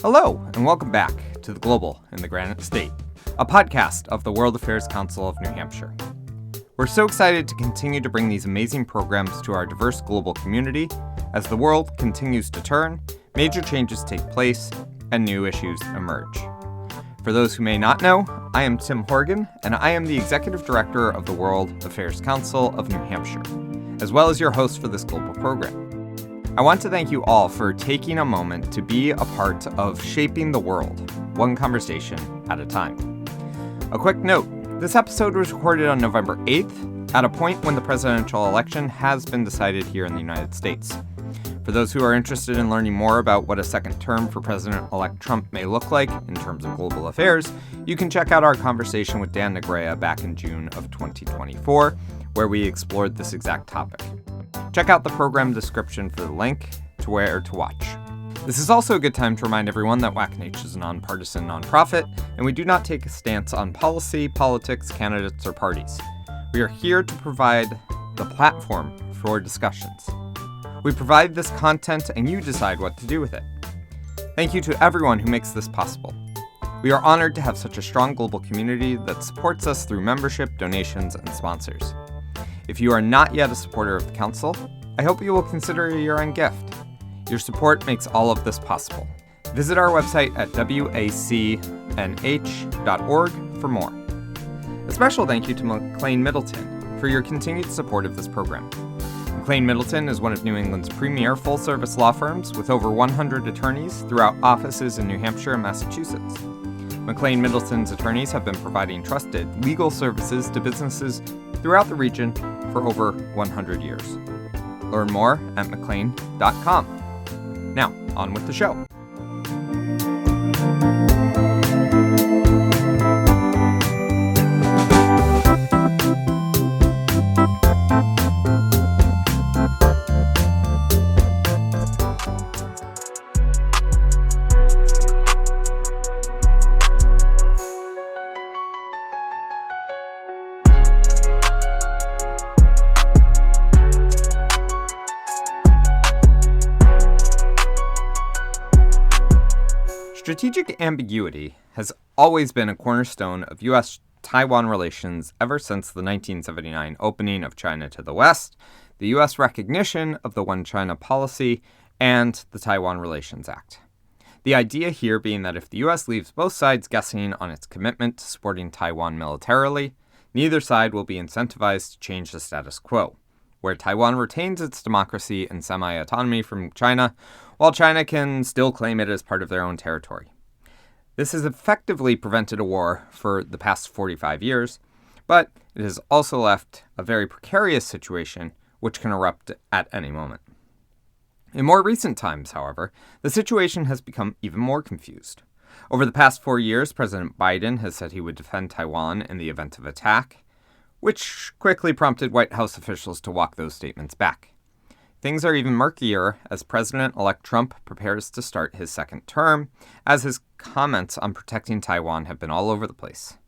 Hello, and welcome back to The Global in the Granite State, a podcast of the World Affairs Council of New Hampshire. We're so excited to continue to bring these amazing programs to our diverse global community as the world continues to turn, major changes take place, and new issues emerge. For those who may not know, I am Tim Horgan, and I am the Executive Director of the World Affairs Council of New Hampshire, as well as your host for this global program. I want to thank you all for taking a moment to be a part of shaping the world, one conversation at a time. A quick note, this episode was recorded on November 8th, at a point when the presidential election has been decided here in the United States. For those who are interested in learning more about what a second term for President-elect Trump may look like in terms of global affairs, you can check out our conversation with Dan Negrea back in June of 2024, where we explored this exact topic. Check out the program description for the link to where to watch. This is also a good time to remind everyone that WACNH is a nonpartisan nonprofit, and we do not take a stance on policy, politics, candidates, or parties. We are here to provide the platform for discussions. We provide this content, and you decide what to do with it. Thank you to everyone who makes this possible. We are honored to have such a strong global community that supports us through membership, donations, and sponsors. If you are not yet a supporter of the Council, I hope you will consider a year-end gift. Your support makes all of this possible. Visit our website at wacnh.org for more. A special thank you to McLean Middleton for your continued support of this program. McLean Middleton is one of New England's premier full-service law firms with over 100 attorneys throughout offices in New Hampshire and Massachusetts. McLean Middleton's attorneys have been providing trusted legal services to businesses throughout the region for over 100 years. Learn more at mclean.com. Now, on with the show. Strategic ambiguity has always been a cornerstone of U.S.-Taiwan relations ever since the 1979 opening of China to the West, the U.S. recognition of the One China policy, and the Taiwan Relations Act. The idea here being that if the U.S. leaves both sides guessing on its commitment to supporting Taiwan militarily, neither side will be incentivized to change the status quo, where Taiwan retains its democracy and semi-autonomy from China, while China can still claim it as part of their own territory. This has effectively prevented a war for the past 45 years, but it has also left a very precarious situation which can erupt at any moment. In more recent times, however, the situation has become even more confused. Over the past 4 years, President Biden has said he would defend Taiwan in the event of attack, which quickly prompted White House officials to walk those statements back. Things are even murkier as President-elect Trump prepares to start his second term, as his comments on protecting Taiwan have been all over the place.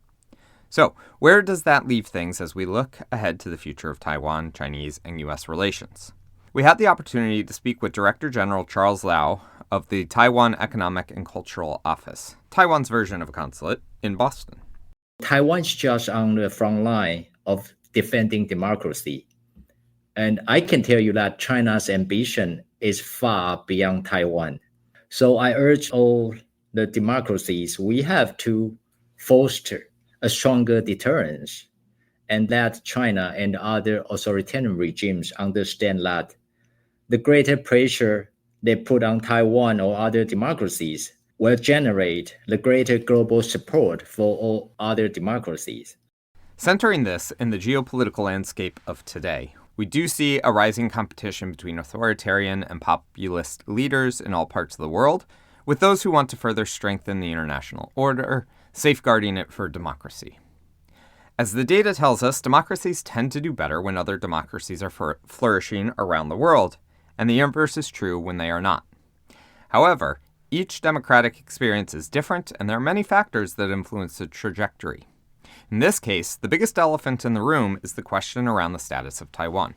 So, where does that leave things as we look ahead to the future of Taiwan, Chinese, and U.S. relations? We had the opportunity to speak with Director General Charles Lau of the Taiwan Economic and Cultural Office, Taiwan's version of a consulate, in Boston. Taiwan is just on the front line of defending democracy. And I can tell you that China's ambition is far beyond Taiwan. So I urge all the democracies, we have to foster a stronger deterrence, and that China and other authoritarian regimes understand that the greater pressure they put on Taiwan or other democracies will generate the greater global support for all other democracies. Centering this in the geopolitical landscape of today, we do see a rising competition between authoritarian and populist leaders in all parts of the world, with those who want to further strengthen the international order, safeguarding it for democracy. As the data tells us, democracies tend to do better when other democracies are flourishing around the world, and the inverse is true when they are not. However, each democratic experience is different, and there are many factors that influence the trajectory. In this case, the biggest elephant in the room is the question around the status of Taiwan.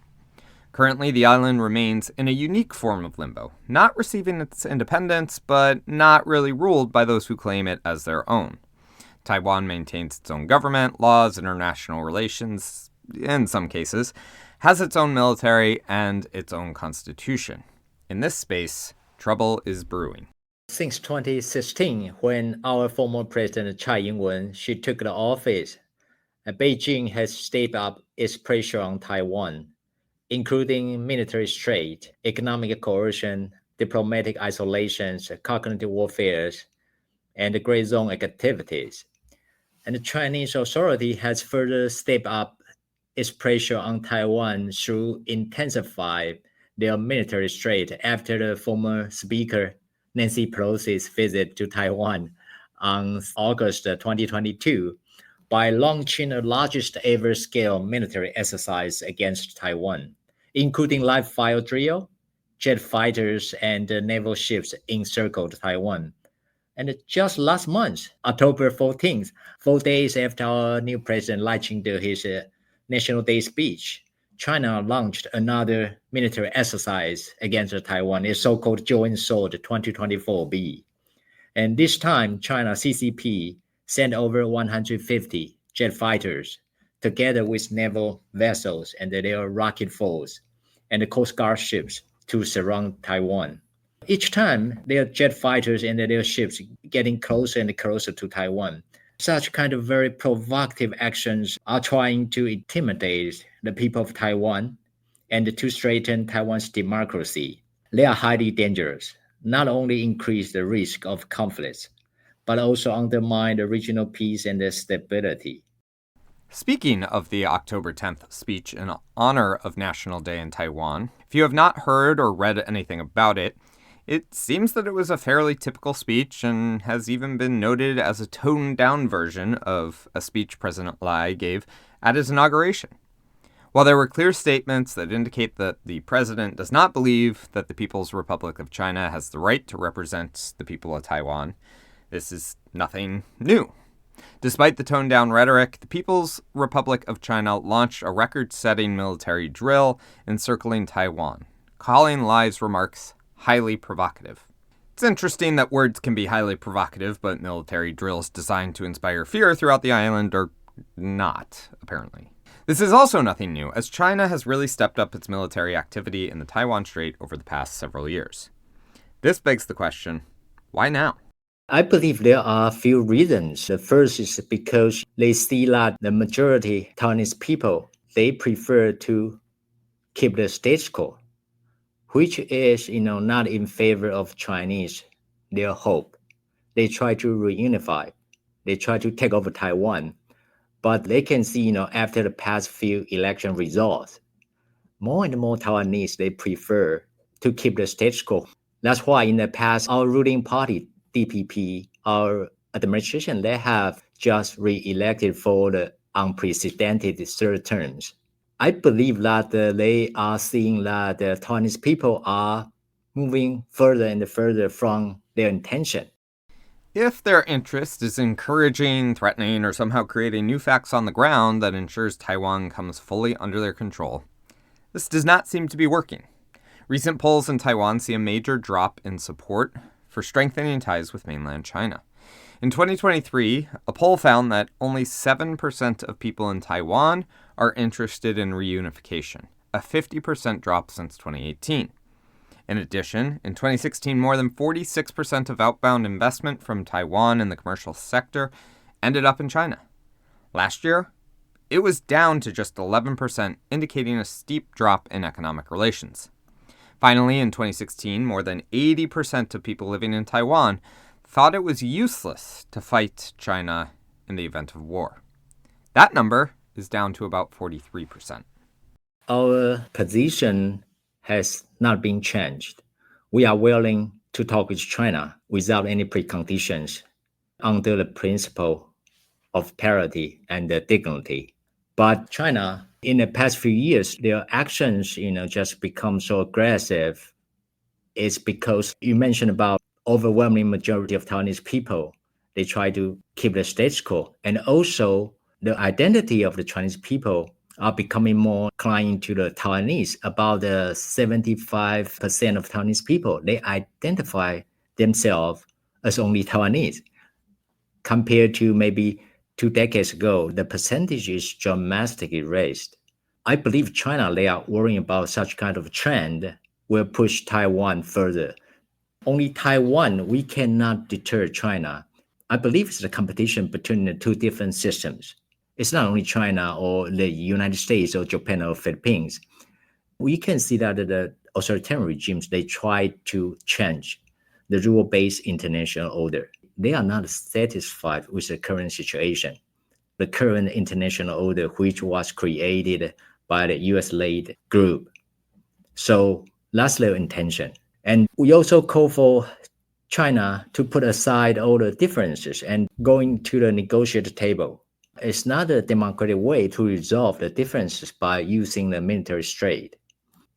Currently, the island remains in a unique form of limbo, not receiving its independence, but not really ruled by those who claim it as their own. Taiwan maintains its own government, laws, international relations, in some cases, has its own military, and its own constitution. In this space, trouble is brewing. Since 2016, when our former president Tsai Ing-wen she took the office, Beijing has stepped up its pressure on Taiwan, including military threat, economic coercion, diplomatic isolations, cognitive warfare, and gray zone activities. And the Chinese authority has further stepped up its pressure on Taiwan through intensifying their military threat after the former Speaker Nancy Pelosi's visit to Taiwan on August 2022 by launching the largest ever scale military exercise against Taiwan, including live fire drill, jet fighters, and naval ships encircled Taiwan. And just last month, October 14th, 4 days after our new president launching his National Day speech, China launched another military exercise against Taiwan, a so-called Joint Sword 2024B. And this time, China CCP sent over 150 jet fighters, together with naval vessels and their rocket foes, and the Coast Guard ships to surround Taiwan. Each time, their jet fighters and their ships getting closer and closer to Taiwan. Such kind of very provocative actions are trying to intimidate the people of Taiwan and to strengthen Taiwan's democracy. They are highly dangerous, not only increase the risk of conflicts, but also undermine the regional peace and the stability. Speaking of the October 10th speech in honor of National Day in Taiwan, if you have not heard or read anything about it, it seems that it was a fairly typical speech and has even been noted as a toned-down version of a speech President Lai gave at his inauguration. While there were clear statements that indicate that the president does not believe that the People's Republic of China has the right to represent the people of Taiwan, this is nothing new. Despite the toned-down rhetoric, the People's Republic of China launched a record-setting military drill encircling Taiwan, calling Lai's remarks highly provocative. It's interesting that words can be highly provocative, but military drills designed to inspire fear throughout the island are not, apparently. This is also nothing new, as China has really stepped up its military activity in the Taiwan Strait over the past several years. This begs the question, why now? I believe there are a few reasons. The first is because they see that the majority Taiwanese people, they prefer to keep the status quo, which is, not in favor of Chinese, their hope. They try to reunify. They try to take over Taiwan. But they can see, after the past few election results, more and more Taiwanese, they prefer to keep the status quo. That's why in the past, our ruling party, DPP, our administration, they have just re-elected for the unprecedented third terms. I believe that they are seeing that the Taiwanese people are moving further and further from their intention. If their interest is encouraging, threatening, or somehow creating new facts on the ground that ensures Taiwan comes fully under their control, this does not seem to be working. Recent polls in Taiwan see a major drop in support for strengthening ties with mainland China. In 2023, a poll found that only 7% of people in Taiwan are interested in reunification, a 50% drop since 2018. In addition, in 2016, more than 46% of outbound investment from Taiwan in the commercial sector ended up in China. Last year, it was down to just 11%, indicating a steep drop in economic relations. Finally, in 2016, more than 80% of people living in Taiwan thought it was useless to fight China in the event of war. That number is down to about 43%. Our position has not been changed. We are willing to talk with China without any preconditions under the principle of parity and dignity. But China, in the past few years, their actions, just become so aggressive. It's because you mentioned about overwhelming majority of Taiwanese people. They try to keep the status quo. And also the identity of the Chinese people are becoming more inclined to the Taiwanese. About 75% of Taiwanese people, they identify themselves as only Taiwanese. Compared to maybe 2 decades ago, the percentage is dramatically raised. I believe China, they are worrying about such kind of trend will push Taiwan further. Only Taiwan, we cannot deter China. I believe it's the competition between the two different systems. It's not only China or the United States or Japan or Philippines. We can see that the authoritarian regimes, they try to change the rule-based international order. They are not satisfied with the current situation. The current international order, which was created by the US-led group. So that's their intention. And we also call for China to put aside all the differences and going to the negotiated table. It's not a democratic way to resolve the differences by using the military straight.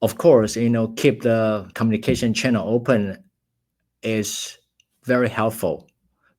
Of course, keep the communication channel open is very helpful,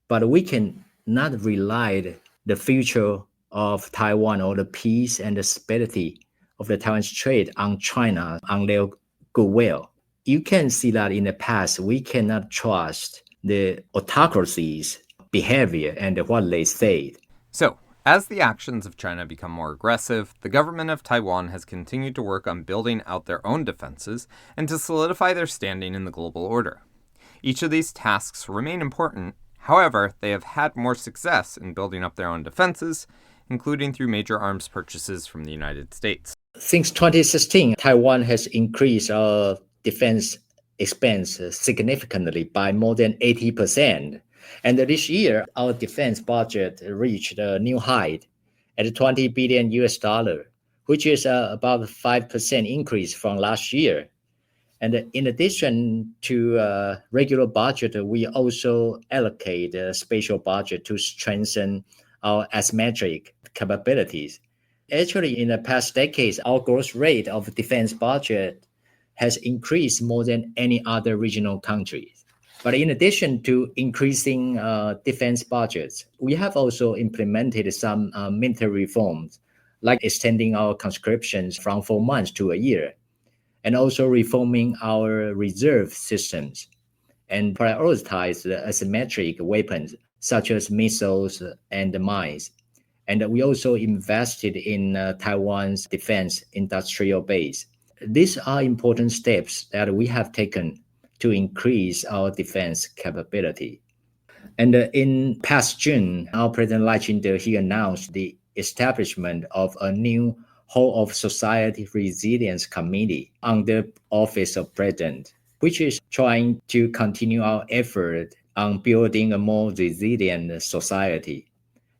but we can not rely the future of Taiwan or the peace and the stability of the Taiwan Strait on China, on their goodwill. You can see that in the past, we cannot trust the autocracies' behavior and what they say. So, as the actions of China become more aggressive, the government of Taiwan has continued to work on building out their own defenses and to solidify their standing in the global order. Each of these tasks remain important. However, they have had more success in building up their own defenses, including through major arms purchases from the United States. Since 2016, Taiwan has increased our defense expense significantly by more than 80%. And this year, our defense budget reached a new height at 20 billion US dollar, which is about a 5% increase from last year. And in addition to regular budget, we also allocate a special budget to strengthen our asymmetric capabilities. Actually, in the past decades, our growth rate of defense budget has increased more than any other regional countries. But in addition to increasing defense budgets, we have also implemented some military reforms, like extending our conscriptions from 4 months to a year, and also reforming our reserve systems and prioritize the asymmetric weapons such as missiles and mines. And we also invested in Taiwan's defense industrial base. These are important steps that we have taken to increase our defense capability. And in past June, our President Lai Ching-te, he announced the establishment of a new Whole of Society Resilience Committee under Office of President, which is trying to continue our effort on building a more resilient society.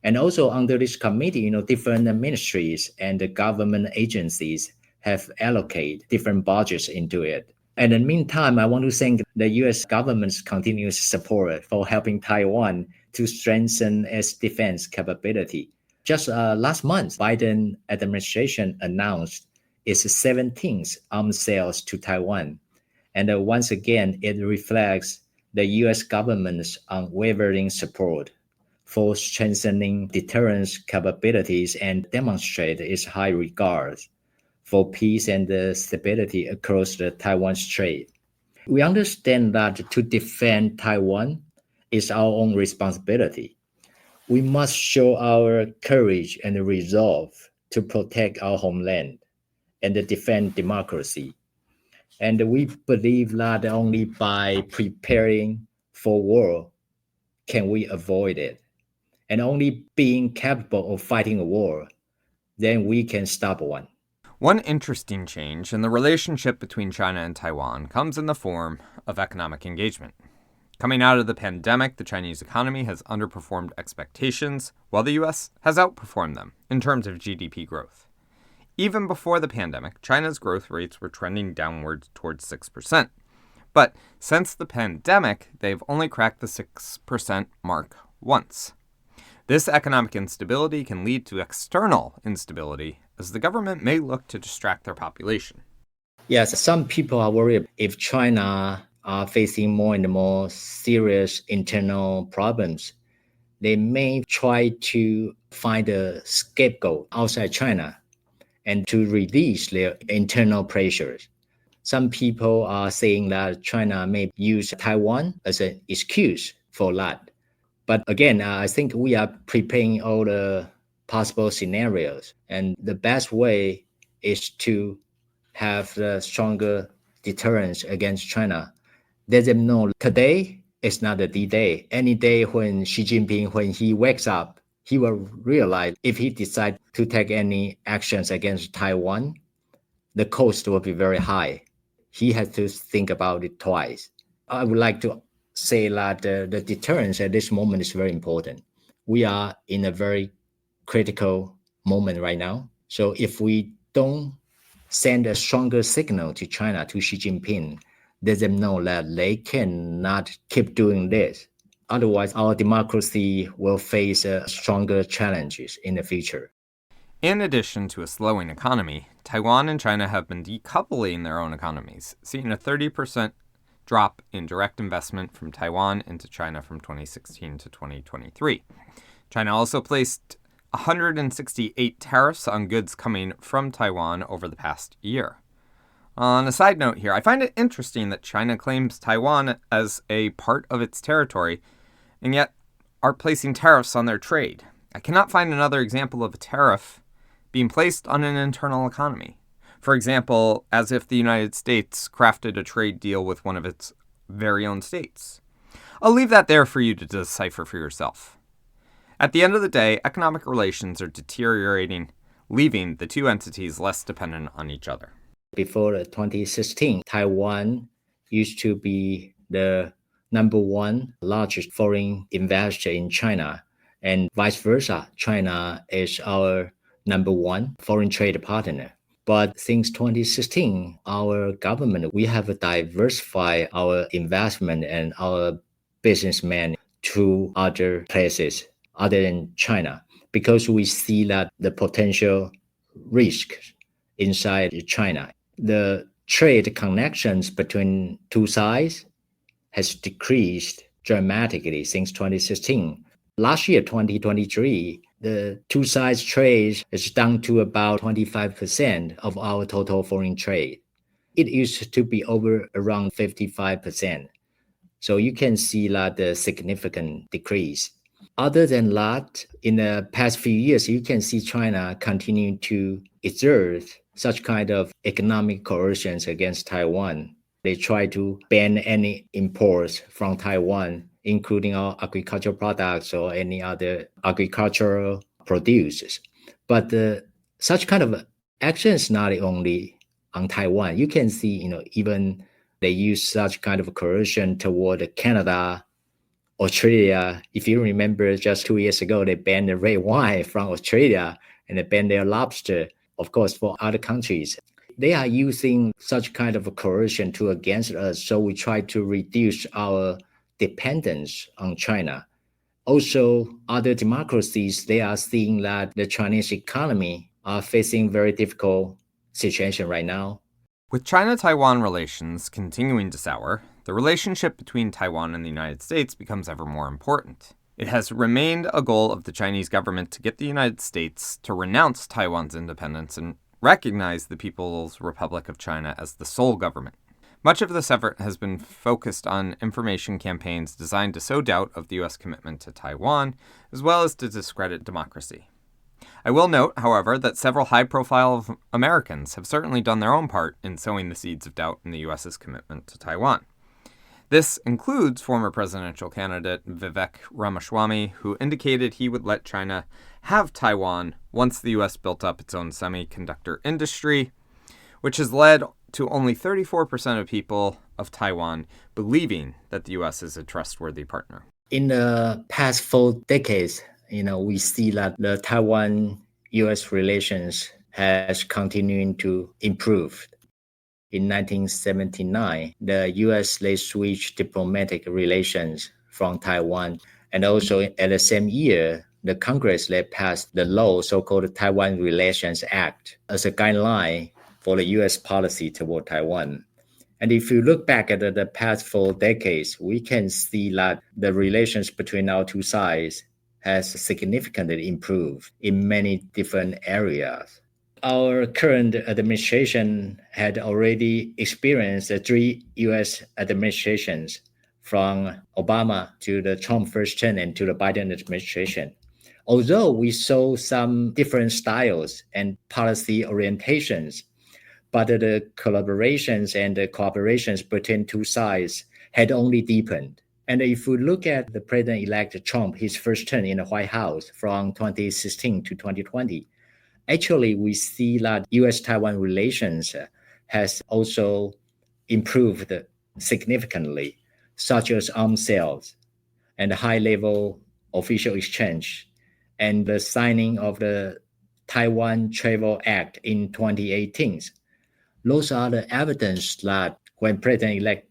And also under this committee, different ministries and government agencies have allocated different budgets into it. And in the meantime, I want to thank the U.S. government's continuous support for helping Taiwan to strengthen its defense capability. Just last month, Biden administration announced its 17th arms sales to Taiwan. And once again, it reflects the U.S. government's unwavering support for strengthening deterrence capabilities and demonstrate its high regard for peace and stability across the Taiwan Strait. We understand that to defend Taiwan is our own responsibility. We must show our courage and resolve to protect our homeland and defend democracy. And we believe that only by preparing for war can we avoid it. And only being capable of fighting a war, then we can stop one. One interesting change in the relationship between China and Taiwan comes in the form of economic engagement. Coming out of the pandemic, the Chinese economy has underperformed expectations, while the U.S. has outperformed them in terms of GDP growth. Even before the pandemic, China's growth rates were trending downwards towards 6%. But since the pandemic, they've only cracked the 6% mark once. This economic instability can lead to external instability, as the government may look to distract their population. Yes, some people are worried if China are facing more and more serious internal problems, they may try to find a scapegoat outside China. and to release their internal pressures. Some people are saying that China may use Taiwan as an excuse for that. But again, I think we are preparing all the possible scenarios. And the best way is to have the stronger deterrence against China. Let them know today is not the D-Day. Any day when Xi Jinping, when he wakes up, he will realize if he decides to take any actions against Taiwan, the cost will be very high. He has to think about it twice. I would like to say that the deterrence at this moment is very important. We are in a very critical moment right now. So if we don't send a stronger signal to China, to Xi Jinping, let them know that they cannot keep doing this. Otherwise, our democracy will face stronger challenges in the future. In addition to a slowing economy, Taiwan and China have been decoupling their own economies, seeing a 30% drop in direct investment from Taiwan into China from 2016 to 2023. China also placed 168 tariffs on goods coming from Taiwan over the past year. On a side note here, I find it interesting that China claims Taiwan as a part of its territory and yet are placing tariffs on their trade. I cannot find another example of a tariff being placed on an internal economy. For example, as if the United States crafted a trade deal with one of its very own states. I'll leave that there for you to decipher for yourself. At the end of the day, economic relations are deteriorating, leaving the two entities less dependent on each other. Before 2016, Taiwan used to be the number one largest foreign investor in China, and vice versa. China is our number one foreign trade partner. But since 2016, our government, we have diversified our investment and our businessmen to other places other than China, because we see that the potential risk inside China. The trade connections between two sides has decreased dramatically since 2016. Last year, 2023, the two sides trade is down to about 25% of our total foreign trade. It used to be over around 55%. So you can see that the significant decrease. Other than that, in the past few years, you can see China continuing to exert such kind of economic coercions against Taiwan. They try to ban any imports from Taiwan, including our agricultural products or any other agricultural produce. But such kind of actions not only on Taiwan. You can see, even they use such kind of coercion toward Canada, Australia. If you remember, just 2 years ago, they banned the red wine from Australia and they banned their lobster, of course, for other countries. They are using such kind of a coercion to against us. So we try to reduce our dependence on China. Also, other democracies, they are seeing that the Chinese economy are facing very difficult situation right now. With China-Taiwan relations continuing to sour, the relationship between Taiwan and the United States becomes ever more important. It has remained a goal of the Chinese government to get the United States to renounce Taiwan's independence and recognize the People's Republic of China as the sole government. Much of this effort has been focused on information campaigns designed to sow doubt of the U.S. commitment to Taiwan, as well as to discredit democracy. I will note, however, that several high-profile Americans have certainly done their own part in sowing the seeds of doubt in the U.S.'s commitment to Taiwan. This includes former presidential candidate Vivek Ramaswamy, who indicated he would let China have Taiwan once the U.S. built up its own semiconductor industry, which has led to only 34% of people of Taiwan believing that the U.S. is a trustworthy partner. In the past 4 decades, we see that the Taiwan-U.S. relations has continued to improve. In 1979, the U.S. they switched diplomatic relations from Taiwan, and also at the same year, the Congress they passed the law, so-called Taiwan Relations Act, as a guideline for the U.S. policy toward Taiwan. And if you look back at the past 4 decades, we can see that the relations between our two sides has significantly improved in many different areas. Our current administration had already experienced the 3 U.S. administrations, from Obama to the Trump first term and to the Biden administration. Although we saw some different styles and policy orientations, but the collaborations and the cooperations between two sides had only deepened. And if we look at the President-elect Trump, his first term in the White House from 2016 to 2020, actually we see that U.S.-Taiwan relations has also improved significantly, such as arms sales and high-level official exchange, and the signing of the Taiwan Travel Act in 2018. Those are the evidence that when President-elect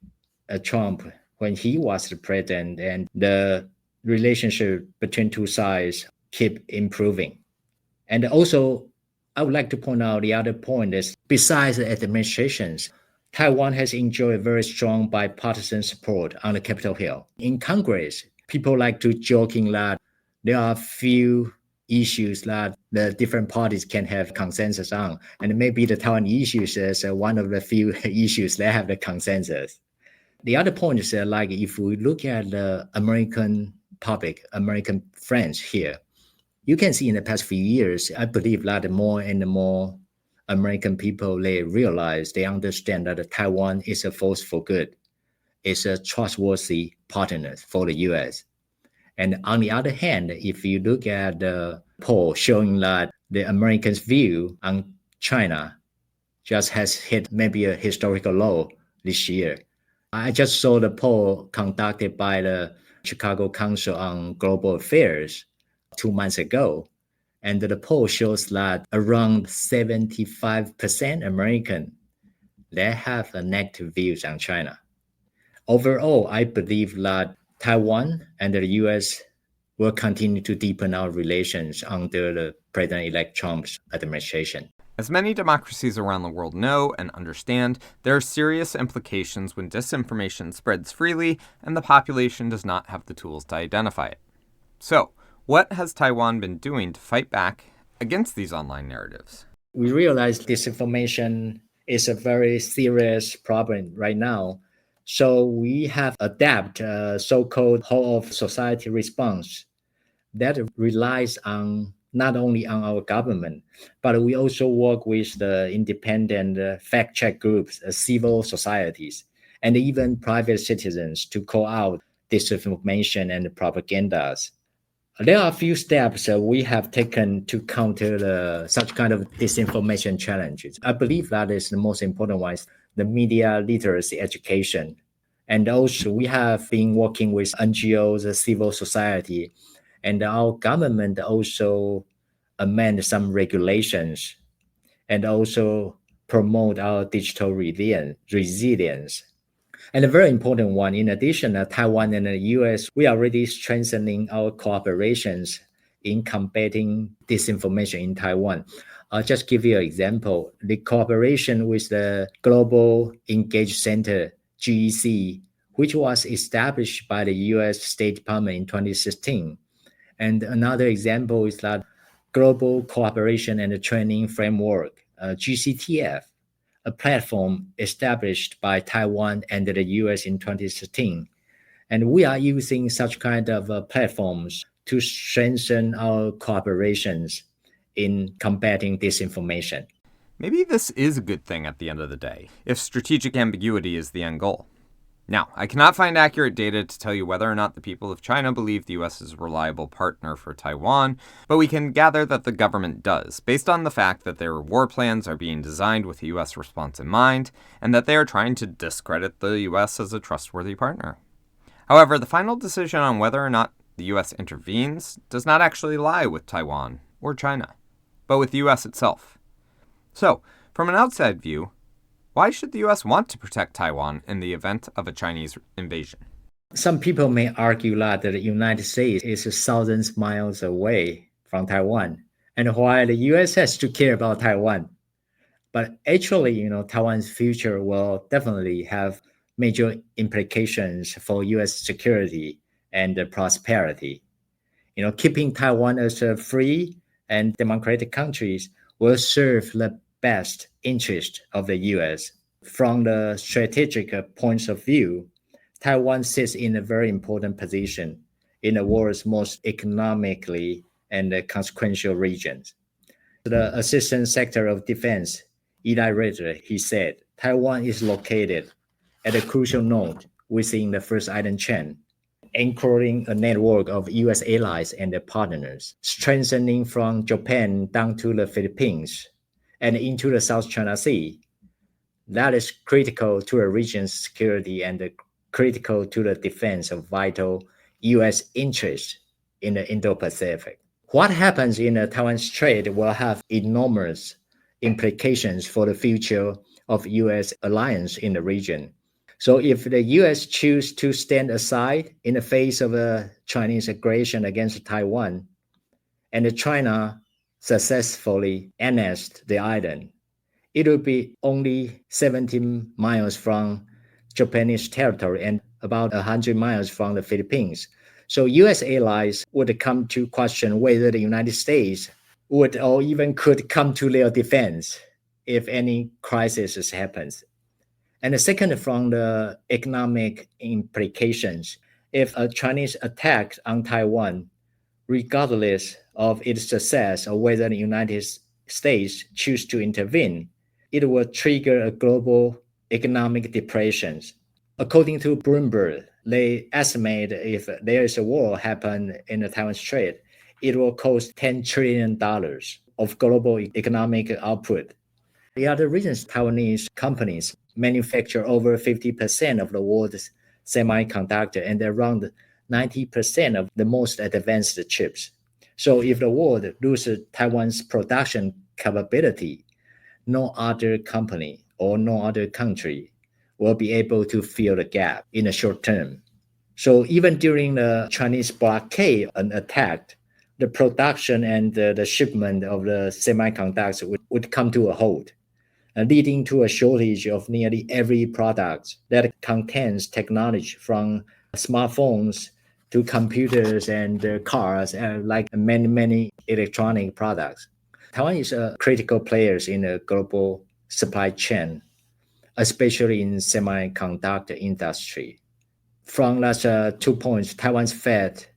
Trump, when he was the president, and the relationship between two sides keep improving. And also, I would like to point out the other point is, besides the administrations, Taiwan has enjoyed very strong bipartisan support on the Capitol Hill. In Congress, people like to joking that there are few issues that the different parties can have consensus on, and maybe the Taiwan issues is one of the few issues that have the consensus. The other point is like if we look at the American public, American friends here, you can see in the past few years, I believe that more and more American people, they realize, they understand that Taiwan is a force for good. It's a trustworthy partner for the U.S. And on the other hand, if you look at the poll showing that the Americans' view on China just has hit maybe a historical low this year. I just saw the poll conducted by the Chicago Council on Global Affairs 2 months ago. And the poll shows that around 75% American, they have a negative views on China. Overall, I believe that Taiwan and the U.S. will continue to deepen our relations under the President-elect Trump's administration. As many democracies around the world know and understand, there are serious implications when disinformation spreads freely and the population does not have the tools to identify it. So, what has Taiwan been doing to fight back against these online narratives? We realize disinformation is a very serious problem right now. So we have adapted a so-called whole of society response that relies on not only on our government, but we also work with the independent fact-check groups, civil societies, and even private citizens to call out disinformation and propagandas. There are a few steps we have taken to counter such kind of disinformation challenges. I believe that is the most important one, is the media literacy education. And also we have been working with NGOs, civil society, and our government also amend some regulations and also promote our digital resilience. And a very important one, in addition, Taiwan and the U.S., we are already strengthening our cooperations in combating disinformation in Taiwan. I'll just give you an example. The cooperation with the Global Engage Center, GEC, which was established by the U.S. State Department in 2016. And another example is that Global Cooperation and Training Framework, GCTF, a platform established by Taiwan and the US in 2016. And we are using such kind of platforms to strengthen our cooperations in combating disinformation. Maybe this is a good thing at the end of the day, if strategic ambiguity is the end goal. Now, I cannot find accurate data to tell you whether or not the people of China believe the U.S. is a reliable partner for Taiwan, but we can gather that the government does, based on the fact that their war plans are being designed with the U.S. response in mind, and that they are trying to discredit the U.S. as a trustworthy partner. However, the final decision on whether or not the U.S. intervenes does not actually lie with Taiwan or China, but with the U.S. itself. So, from an outside view, why should the U.S. want to protect Taiwan in the event of a Chinese invasion? Some people may argue that the United States is thousands miles away from Taiwan, and why the U.S. has to care about Taiwan. But actually, Taiwan's future will definitely have major implications for U.S. security and prosperity. Keeping Taiwan as a free and democratic country will serve the best interest of the U.S. From the strategic points of view, Taiwan sits in a very important position in the world's most economically and consequential regions. The Assistant Secretary of Defense, Eli Ritter, he said, Taiwan is located at a crucial node within the First Island chain, anchoring a network of U.S. allies and their partners, strengthening from Japan down to the Philippines and into the South China Sea. That is critical to a region's security and critical to the defense of vital U.S. interests in the Indo-Pacific. What happens in the Taiwan Strait will have enormous implications for the future of U.S. alliance in the region. So if the U.S. choose to stand aside in the face of a Chinese aggression against Taiwan, and China successfully annexed the island, it will be only 17 miles from Japanese territory and about 100 miles from the Philippines. So U.S. allies would come to question whether the United States would or even could come to their defense if any crisis happens. And the second, from the economic implications, if a Chinese attack on Taiwan, regardless of its success or whether the United States choose to intervene, it will trigger a global economic depression. According to Bloomberg, they estimate if there is a war happen in the Taiwan Strait, it will cost $10 trillion of global economic output. The other reasons Taiwanese companies manufacture over 50% of the world's semiconductor and around 90% of the most advanced chips. So if the world loses Taiwan's production capability, no other company or no other country will be able to fill the gap in the short term. So even during the Chinese blockade and attack, the production and the shipment of the semiconductors would come to a halt, leading to a shortage of nearly every product that contains technology, from smartphones to computers and cars, like many electronic products. Taiwan is a critical player in the global supply chain, especially in semiconductor industry. From those 2 points, Taiwan's fate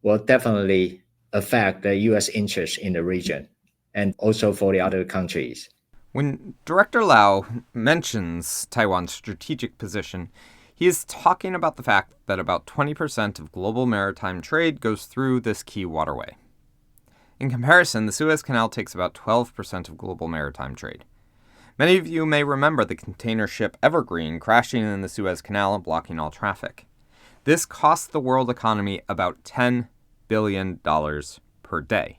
will definitely affect the U.S. interest in the region and also for the other countries. When Director Lau mentions Taiwan's strategic position, he is talking about the fact that about 20% of global maritime trade goes through this key waterway. In comparison, the Suez Canal takes about 12% of global maritime trade. Many of you may remember the container ship Evergreen crashing in the Suez Canal and blocking all traffic. This cost the world economy about $10 billion per day.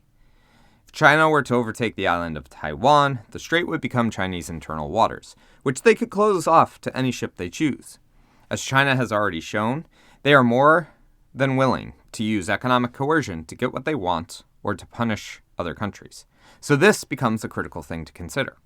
If China were to overtake the island of Taiwan, the strait would become Chinese internal waters, which they could close off to any ship they choose. As China has already shown, they are more than willing to use economic coercion to get what they want or to punish other countries. So this becomes a critical thing to consider.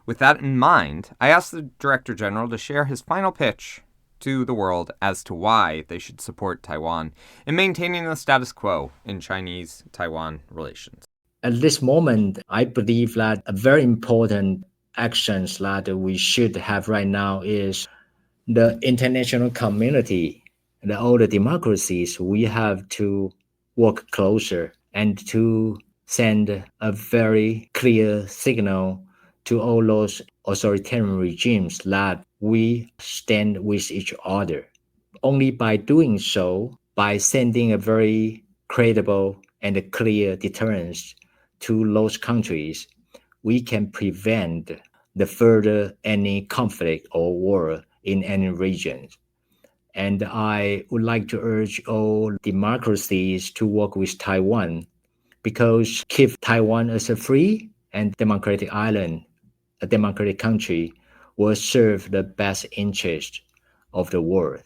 With that in mind, I asked the Director General to share his final pitch to the world as to why they should support Taiwan in maintaining the status quo in Chinese-Taiwan relations. At this moment, I believe that a very important actions that we should have right now is the international community, all the democracies, we have to work closer and to send a very clear signal to all those authoritarian regimes that we stand with each other. Only by doing so, by sending a very credible and clear deterrence to those countries, we can prevent the further any conflict or war in any region. And I would like to urge all democracies to work with Taiwan, because keep Taiwan as a free and democratic island, a democratic country, will serve the best interest of the world.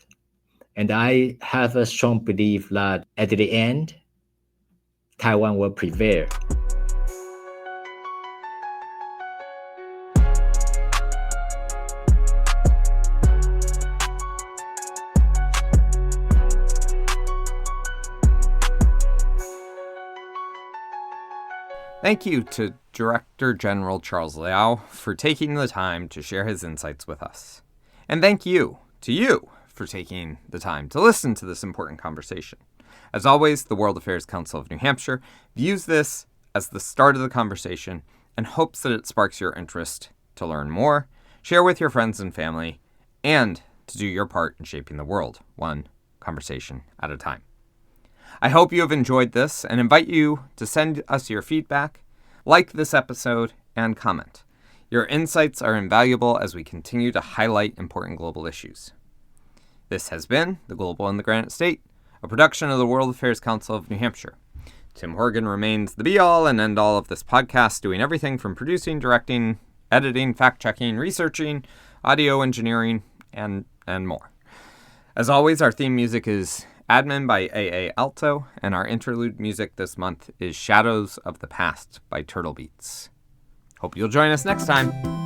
And I have a strong belief that at the end, Taiwan will prevail. Thank you to Director General Charles Liao for taking the time to share his insights with us. And thank you to you for taking the time to listen to this important conversation. As always, the World Affairs Council of New Hampshire views this as the start of the conversation and hopes that it sparks your interest to learn more, share with your friends and family, and to do your part in shaping the world, one conversation at a time. I hope you have enjoyed this and invite you to send us your feedback, like this episode, and comment. Your insights are invaluable as we continue to highlight important global issues. This has been The Global in the Granite State, a production of the World Affairs Council of New Hampshire. Tim Horgan remains the be-all and end-all of this podcast, doing everything from producing, directing, editing, fact-checking, researching, audio engineering, and more. As always, our theme music is Admin by A.A. Alto, and our interlude music this month is Shadows of the Past by Turtle Beats. Hope you'll join us next time.